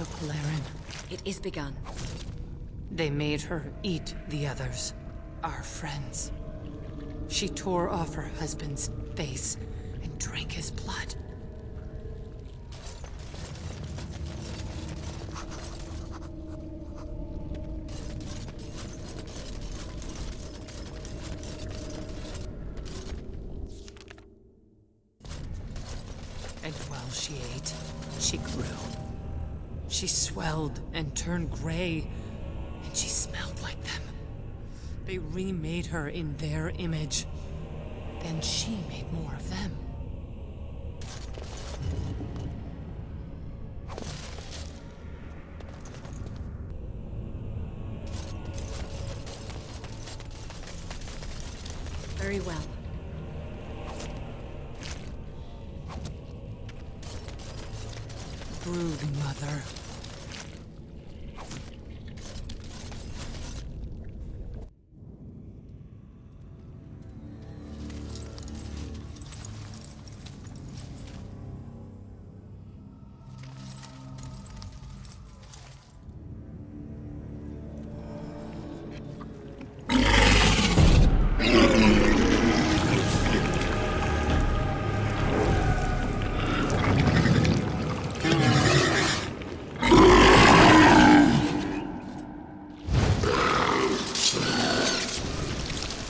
took Laren. It is begun. They made her eat the others, our friends. She tore off her husband's face and drank his blood. And while she ate, she grew. She swelled and turned gray, and she smelled like them. They remade her in their image. Then she made more of them. Very well. Brood mother.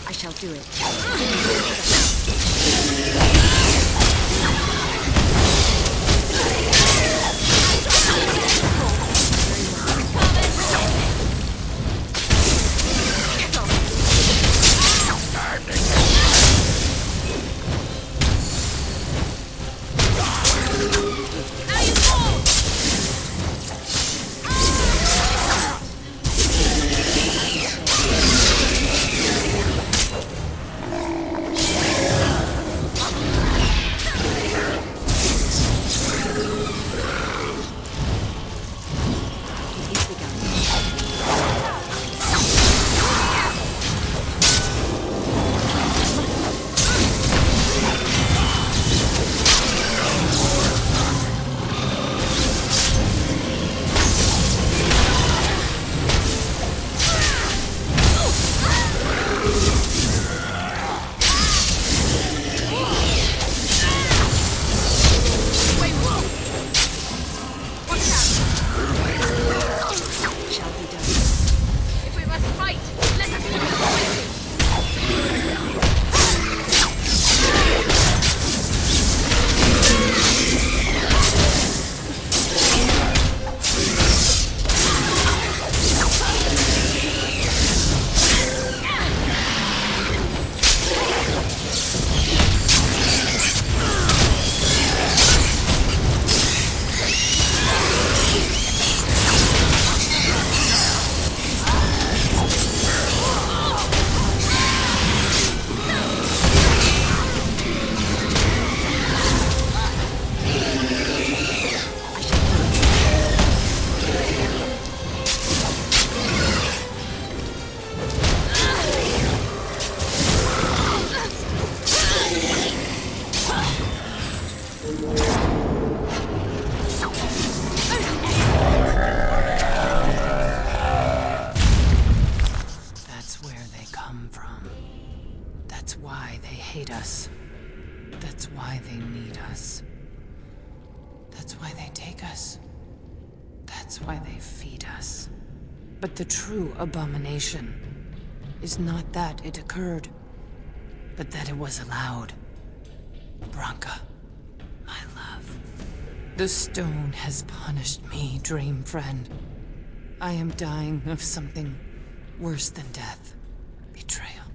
I shall do it. hate us. That's why they need us. That's why they take us. That's why they feed us. But the true abomination is not that it occurred, but that it was allowed. Branka, my love. The stone has punished me, dream friend. I am dying of something worse than death. Betrayal.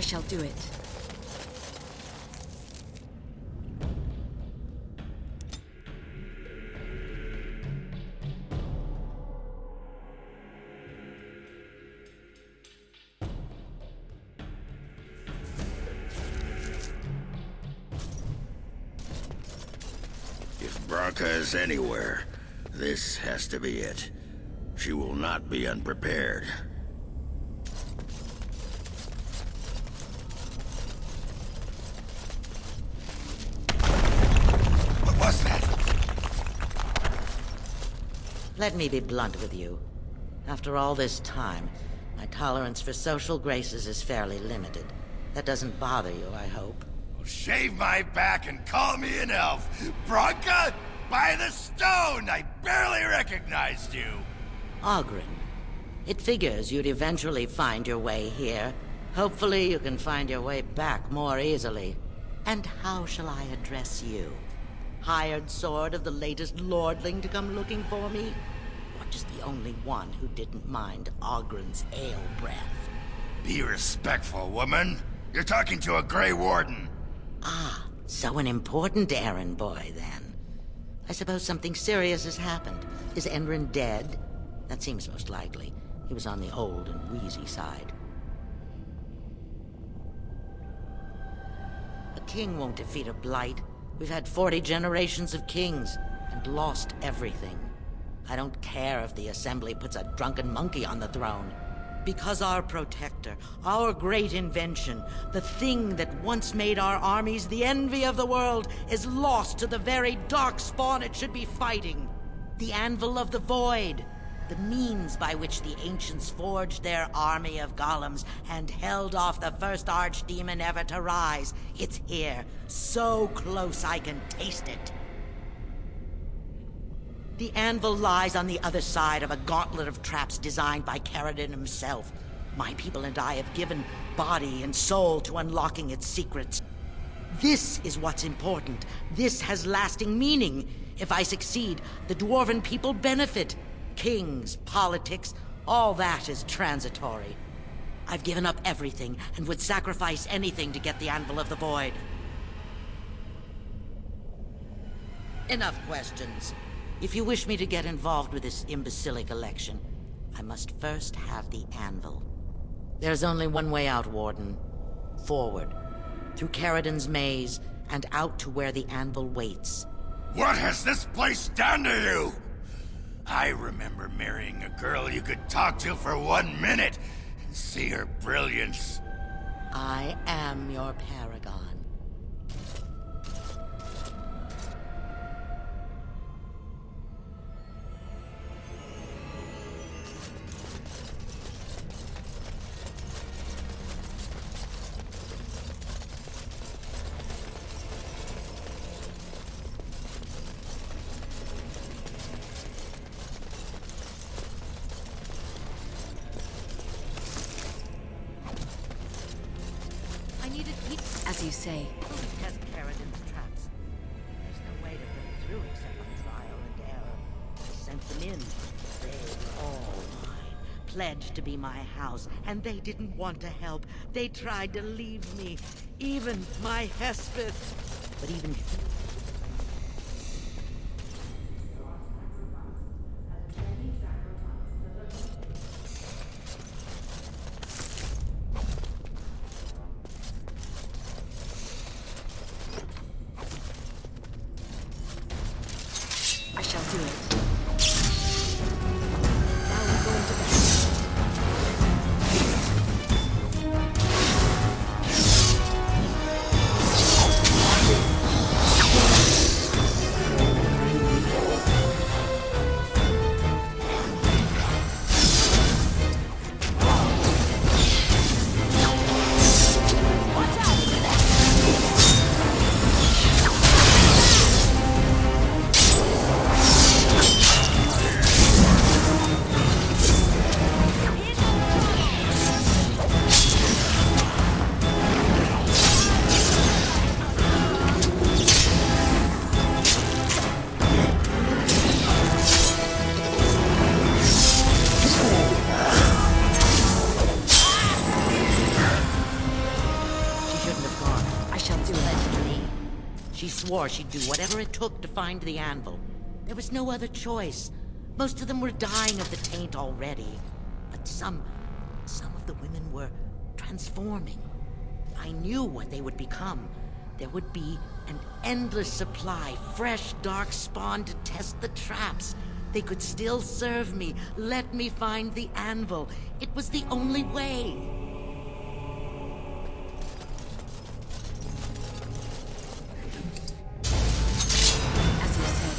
shall do it. If Branka is anywhere, this has to be it. She will not be unprepared. What was that? Let me be blunt with you. After all this time, my tolerance for social graces is fairly limited. That doesn't bother you, I hope. Shave my back and call me an elf. Branka, by the stone! I barely recognized you. Oghren. It figures you'd eventually find your way here. Hopefully you can find your way back more easily. And how shall I address you? Hired sword of the latest lordling to come looking for me? Or just the only one who didn't mind Oghren's ale breath? Be respectful, woman. You're talking to a Grey Warden. Ah, so an important errand boy, then. I suppose something serious has happened. Is Enrin dead? That seems most likely. He was on the old and wheezy side. A king won't defeat a blight. We've had 40 generations of kings, and lost everything. I don't care if the Assembly puts a drunken monkey on the throne. Because our protector, our great invention, the thing that once made our armies the envy of the world, is lost to the very darkspawn it should be fighting. The Anvil of the Void, the means by which the ancients forged their army of golems and held off the first archdemon ever to rise. It's here, so close I can taste it. The anvil lies on the other side of a gauntlet of traps designed by Caridin himself. My people and I have given body and soul to unlocking its secrets. This is what's important. This has lasting meaning. If I succeed, the Dwarven people benefit. Kings, politics, all that is transitory. I've given up everything and would sacrifice anything to get the Anvil of the Void. Enough questions. If you wish me to get involved with this imbecilic election, I must first have the Anvil. There's only one way out, Warden. Forward. Through Caridin's maze, and out to where the Anvil waits. What has this place done to you? I remember marrying a girl you could talk to for 1 minute and see her brilliance. I am your paragon. As you say. Who would test Caridin's traps? There's no way to break through except on trial and error. I sent them in. They were all mine. Pledged to be my house, and they didn't want to help. They tried to leave me. Even my Hespeth. But even I shall do it. Now we're going to battle. swore she'd do whatever it took to find the anvil. There was no other choice. Most of them were dying of the taint already. But some of the women were transforming. I knew what they would become. There would be an endless supply, fresh, dark spawn to test the traps. They could still serve me. Let me find the anvil. It was the only way. As you say.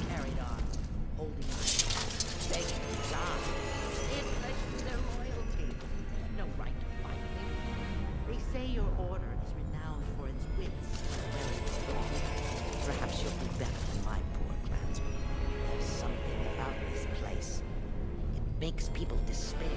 Carried on, holding on, begging to die. It questioned their loyalty. They had no right to fight me. They say your order is renowned for its wits and very strong. Perhaps you'll do better than my poor clansmen. There's something about this place. It makes people despair.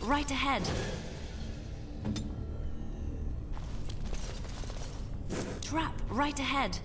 right ahead. Trap right ahead.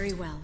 Very well.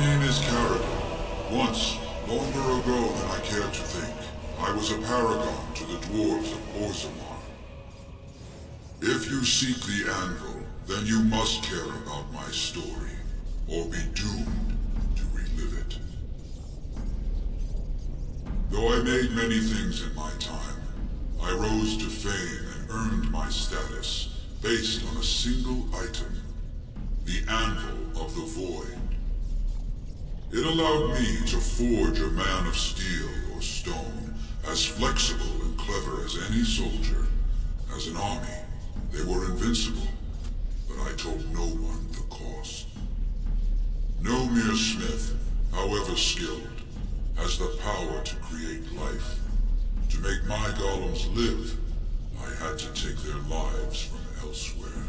name is Carradine. Once, longer ago than I care to think, I was a paragon to the dwarves of Orzammar. If you seek the anvil, then you must care about my story, or be doomed to relive it. Though I made many things in my time, I rose to fame and earned my status based on a single item, the Anvil of the Void. It allowed me to forge a man of steel or stone, as flexible and clever as any soldier. As an army, they were invincible, but I told no one the cost. No mere smith, however skilled, has the power to create life. To make my golems live, I had to take their lives from elsewhere.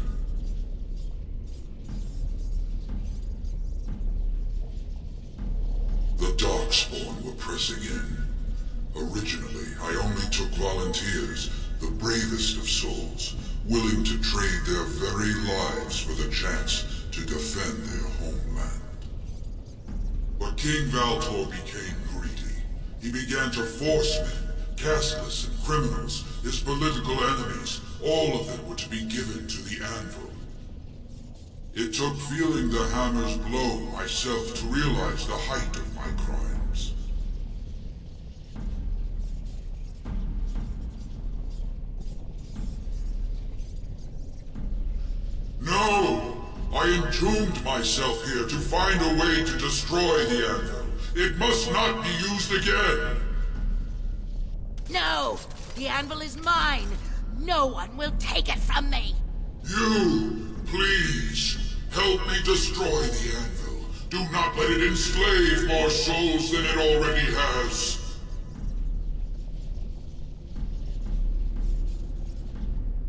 The Darkspawn were pressing in. Originally, I only took volunteers, the bravest of souls, willing to trade their very lives for the chance to defend their homeland. But King Valtor became greedy. He began to force men, casteless and criminals, his political enemies, all of them were to be given to the Anvil. It took feeling the hammer's blow myself to realize the height of my crimes. No! I entombed myself here to find a way to destroy the Anvil. It must not be used again! No! The anvil is mine! No one will take it from me! You, please, help me destroy the Anvil. Do not let it enslave more souls than it already has.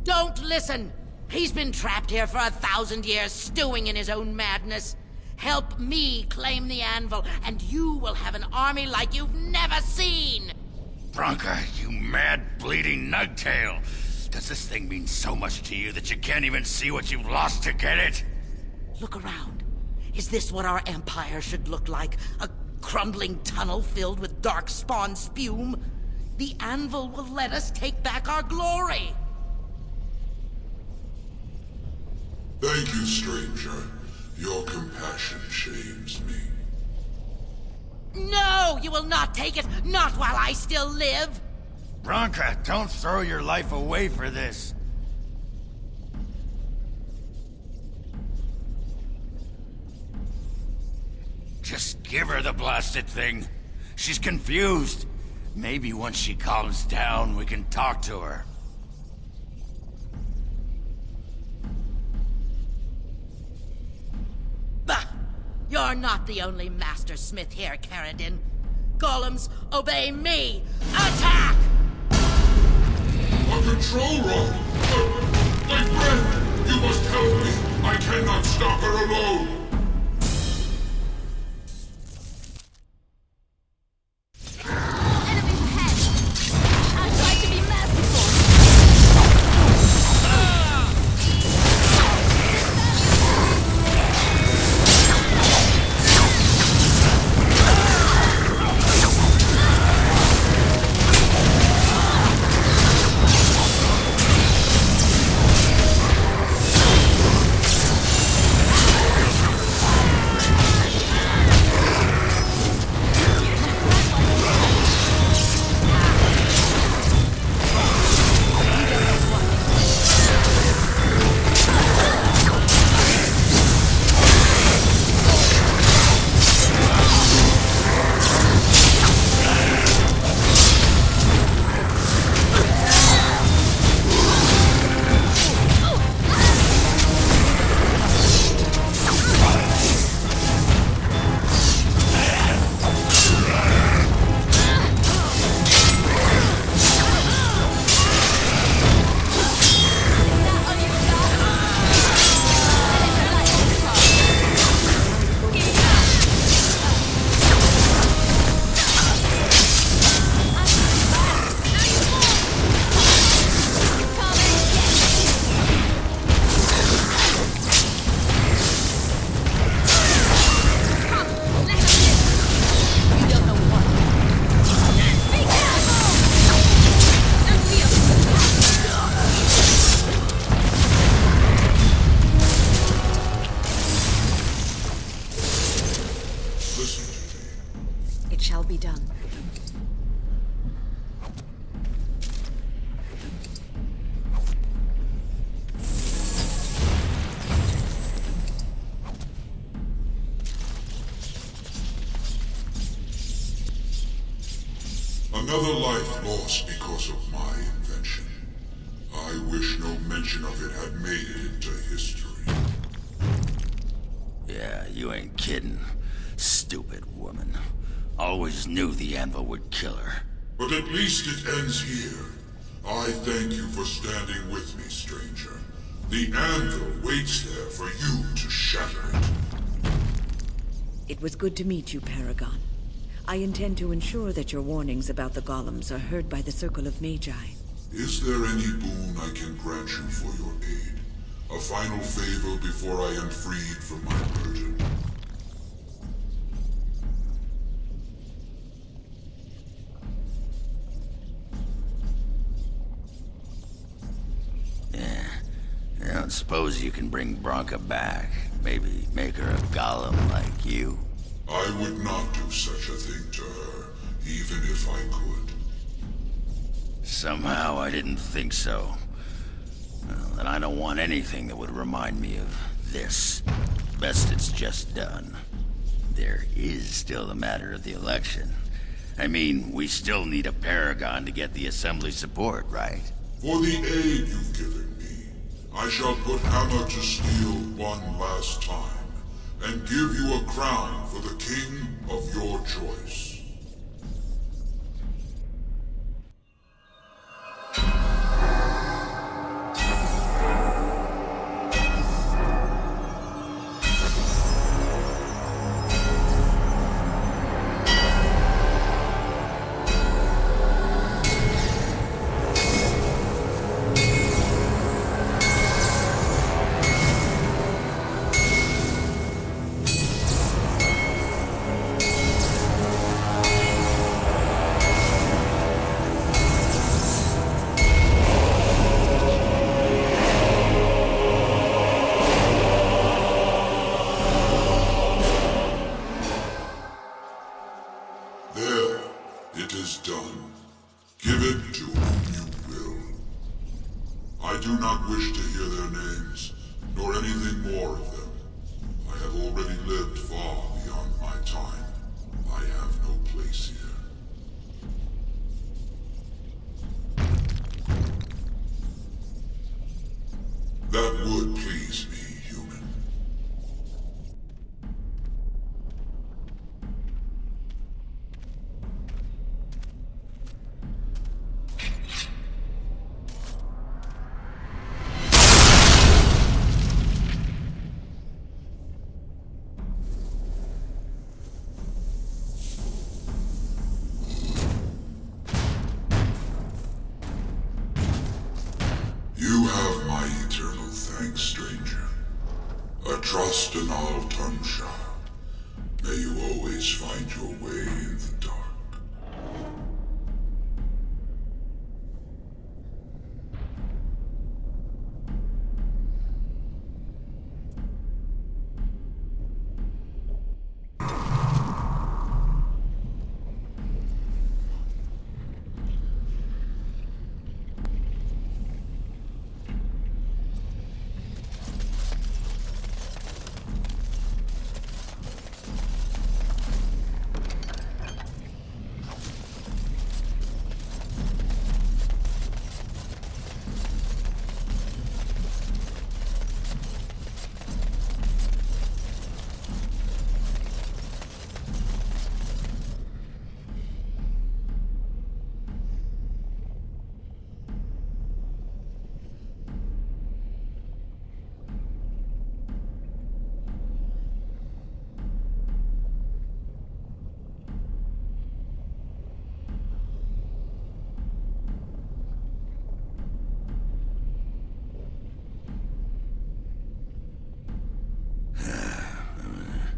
Don't listen! He's been trapped here for 1,000 years, stewing in his own madness. Help me claim the anvil, and you will have an army like you've never seen! Bronca, you mad, bleeding nugtail! Does this thing mean so much to you that you can't even see what you've lost to get it? Look around. Is this what our empire should look like? A crumbling tunnel filled with darkspawn spume? The anvil will let us take back our glory! Thank you, stranger. Your compassion shames me. No! You will not take it! Not while I still live! Bronca, don't throw your life away for this. Just give her the blasted thing. She's confused. Maybe once she calms down, we can talk to her. Bah! You're not the only master smith here, Carradine. Golems, obey me! Attack! A control rod! My friend! You must help me! I cannot stop her alone! Enemies ahead! I'll try to be merciful! Another life lost because of my invention. I wish no mention of it had made it into history. Yeah, you ain't kidding. Stupid woman. Always knew the anvil would kill her. But at least it ends here. I thank you for standing with me, stranger. The anvil waits there for you to shatter it. It was good to meet you, Paragon. I intend to ensure that your warnings about the golems are heard by the Circle of Magi. Is there any boon I can grant you for your aid? A final favor before I am freed from my burden? I don't suppose you can bring Bronca back. Maybe make her a golem like you. I would not do such a thing to her, even if I could. Somehow I didn't think so. Well, and I don't want anything that would remind me of this. Best it's just done. There is still the matter of the election. I mean, we still need a paragon to get the Assembly support, right? For the aid you've given me, I shall put Hammer to steel one last time, and give you a crown for the king of your choice. There, it is done. Give it to whom you will. I do not wish to hear their names, nor anything more of them. I have already lived far beyond my time. I have no place here. That would please me, human. You have my eternal thanks, stranger. A trust in all tongue child. May you always find your way in the dark.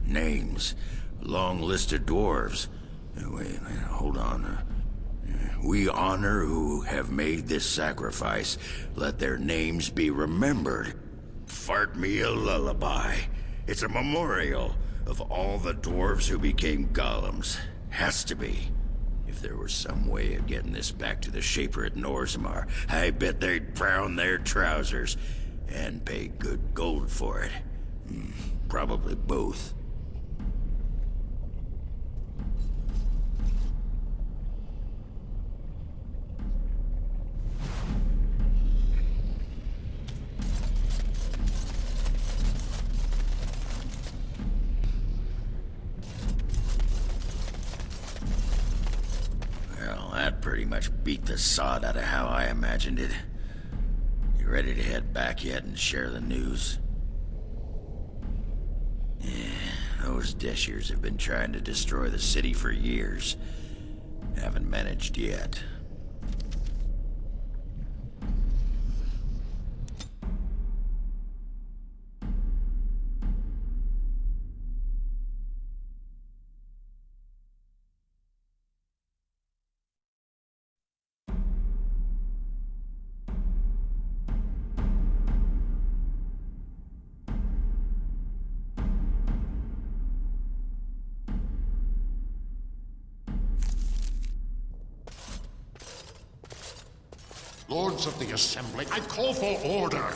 Names. Long list of dwarves. Wait, hold on. We honor who have made this sacrifice. Let their names be remembered. Fart me a lullaby. It's a memorial of all the dwarves who became golems. Has to be. If there was some way of getting this back to the Shaper at Norzimar, I bet they'd brown their trousers and pay good gold for it. Probably both. that pretty much beat the sod out of how I imagined it. You ready to head back yet and share the news? Yeah, those Deshirs have been trying to destroy the city for years. Haven't managed yet. Lords of the Assembly, I call for order.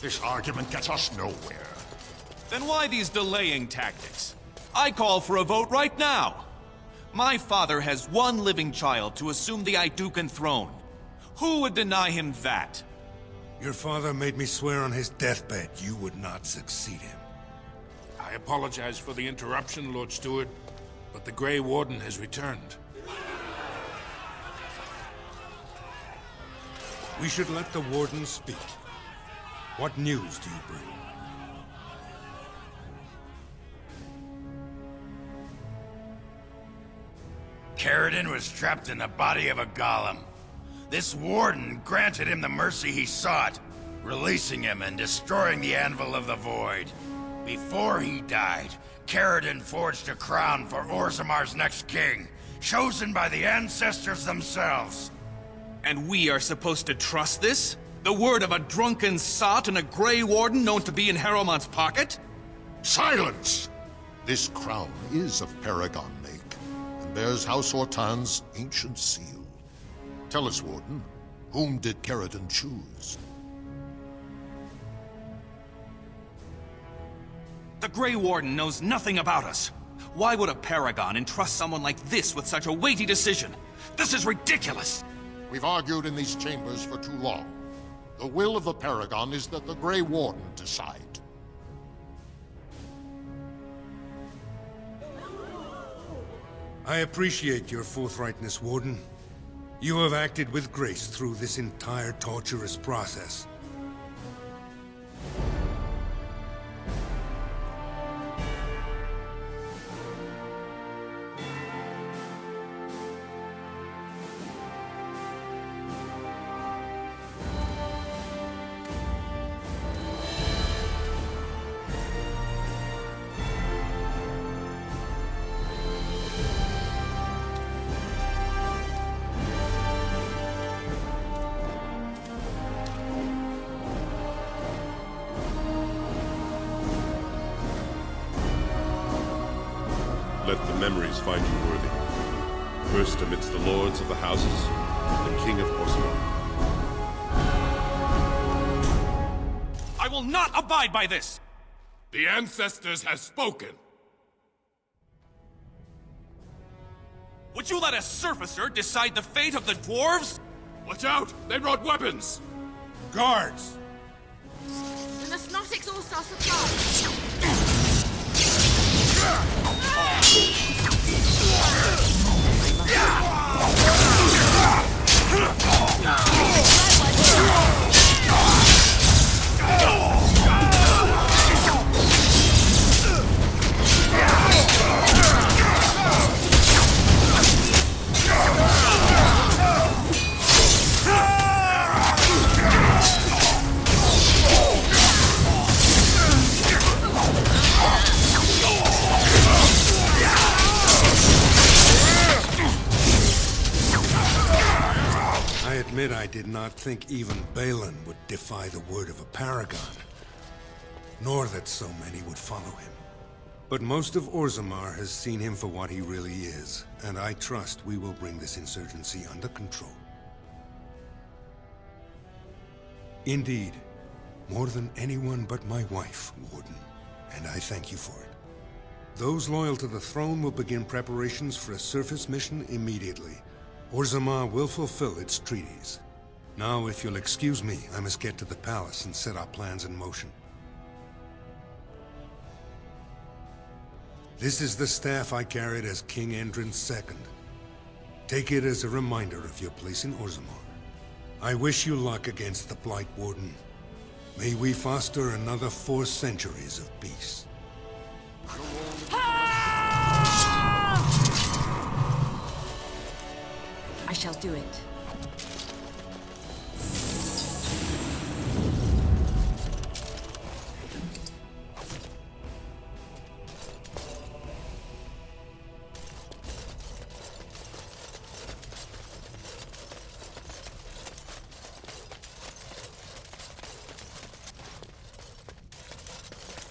This argument gets us nowhere. Then why these delaying tactics? I call for a vote right now. My father has one living child to assume the Idukan throne. Who would deny him that? Your father made me swear on his deathbed you would not succeed him. I apologize for the interruption, Lord Steward, but the Grey Warden has returned. We should let the Warden speak. What news do you bring? Caridin was trapped in the body of a golem. This Warden granted him the mercy he sought, releasing him and destroying the Anvil of the Void. Before he died, Caridin forged a crown for Orzamar's next king, chosen by the ancestors themselves. And we are supposed to trust this? The word of a drunken sot and a Grey Warden known to be in Harrowmont's pocket? Silence! This crown is of Paragon make, and bears House Hortan's ancient seal. Tell us, Warden, whom did Caridin choose? The Grey Warden knows nothing about us. Why would a Paragon entrust someone like this with such a weighty decision? This is ridiculous! We've argued in these chambers for too long. The will of the Paragon is that the Grey Warden decide. I appreciate your forthrightness, Warden. You have acted with grace through this entire torturous process. Let the memories find you worthy. First amidst the lords of the houses, the King of Orzammar. I will not abide by this! The ancestors have spoken. Would you let a surfacer decide the fate of the dwarves? Watch out! They brought weapons! Guards! We must not exhaust our supply. I did not think even Balin would defy the word of a paragon, nor that so many would follow him. But most of Orzammar has seen him for what he really is, and I trust we will bring this insurgency under control. Indeed, more than anyone but my wife, Warden, and I thank you for it. Those loyal to the throne will begin preparations for a surface mission immediately. Orzammar will fulfill its treaties. Now, if you'll excuse me, I must get to the palace and set our plans in motion. This is the staff I carried as King Endrin's second. Take it as a reminder of your place in Orzammar. I wish you luck against the Blight Warden. May we foster another 4 centuries of peace. I shall do it.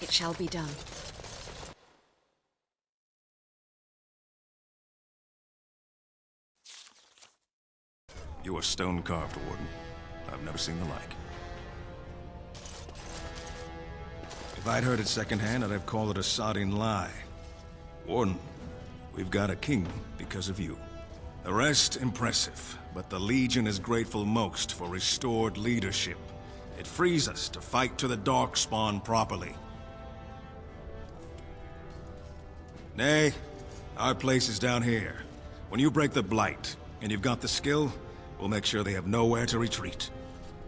It shall be done. You are stone-carved, Warden. I've never seen the like. If I'd heard it secondhand, I'd have called it a sodding lie. Warden, we've got a king because of you. The rest, impressive, but the Legion is grateful most for restored leadership. It frees us to fight to the Darkspawn properly. Nay, our place is down here. When you break the Blight, and you've got the skill, we'll make sure they have nowhere to retreat.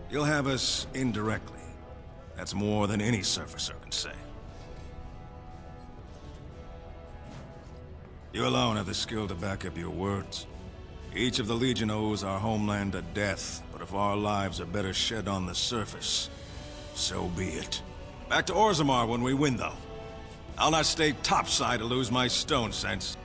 You'll have us indirectly. That's more than any surfacer can say. You alone have the skill to back up your words. Each of the Legion owes our homeland a death, but if our lives are better shed on the surface, so be it. Back to Orzammar when we win, though. I'll not stay topside to lose my stone sense.